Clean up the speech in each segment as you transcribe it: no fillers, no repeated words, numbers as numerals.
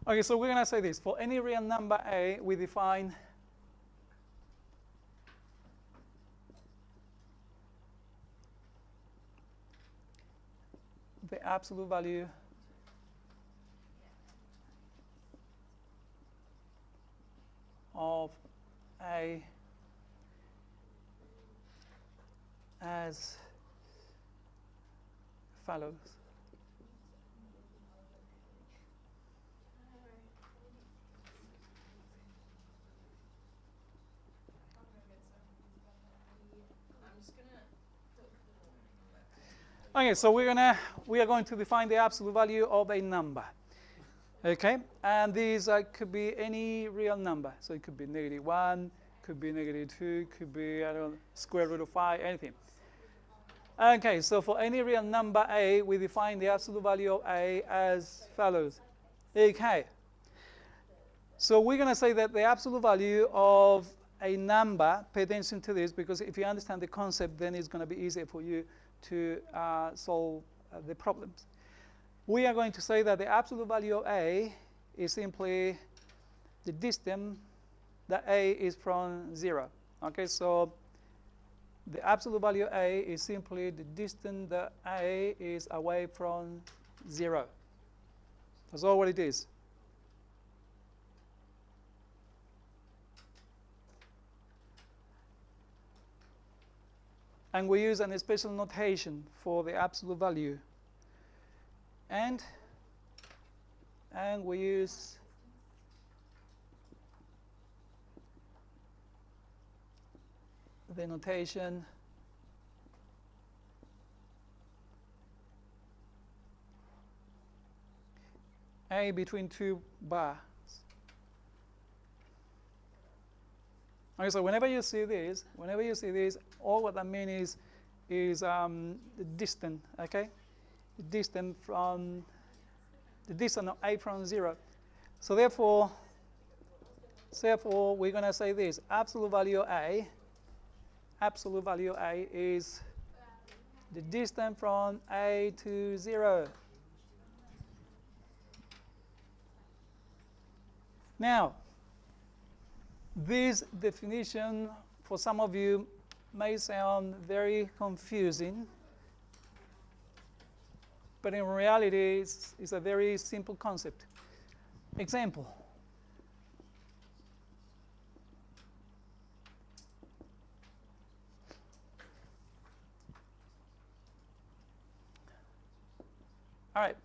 Okay, so we're going to say this. For any real number a, we define the absolute value of a as follows. Okay, so we are going to define the absolute value of a number. Okay, and these could be any real number. So it could be -1, could be -2, could be, I don't know, square root of 5, anything. Okay, so for any real number a, we define the absolute value of a as follows. Okay, so we're going to say that the absolute value of a number, pay attention to this, because if you understand the concept, then it's going to be easier for you to solve the problems. We are going to say that the absolute value of a is simply the distance that a is from 0. Okay, so the absolute value of a is simply the distance that a is away from 0. That's all what it is. And we use a special notation for the absolute value. And we use the notation a between 2 bars. Okay, so whenever you see this, all what that means is the distance, okay? The distance of a from 0. So therefore we're going to say this: absolute value of a is the distance from a to 0. Now, this definition for some of you may sound very confusing, but in reality it's a very simple concept. Example. All right.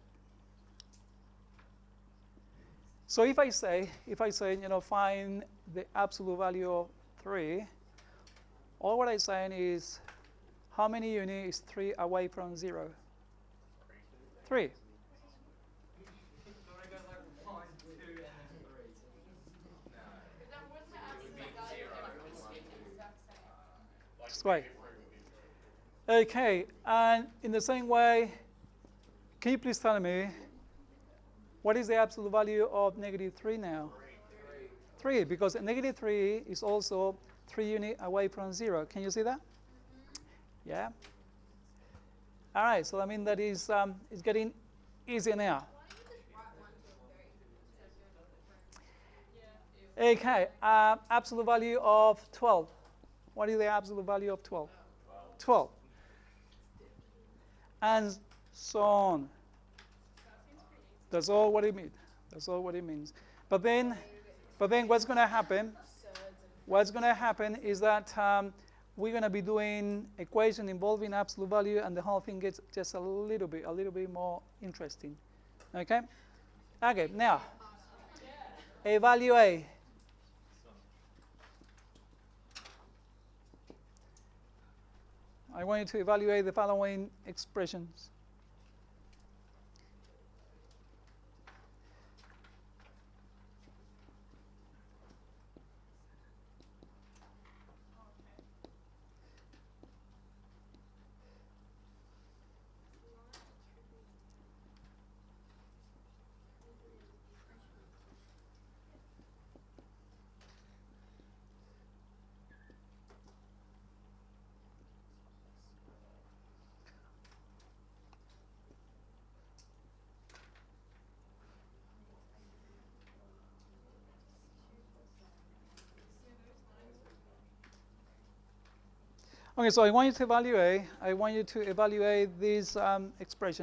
So if I say, find the absolute value of 3, all what I'm saying is, how many units is 3 away from 0? 3. That's right. Okay, and in the same way, can you please tell me, what is the absolute value of -3 now? 3, because -3 is also 3 units away from 0. Can you see that? Yeah? All right, so I mean that is it's getting easier now. Okay, absolute value of 12. What is the absolute value of 12? 12. And so on. That's all what it means. That's all what it means. But then what's going to happen? What's going to happen is that we're going to be doing equation involving absolute value, and the whole thing gets just a little bit more interesting. Okay? Okay, now, a value A. I want you to evaluate the following expressions. Okay, so I want you to evaluate this expression.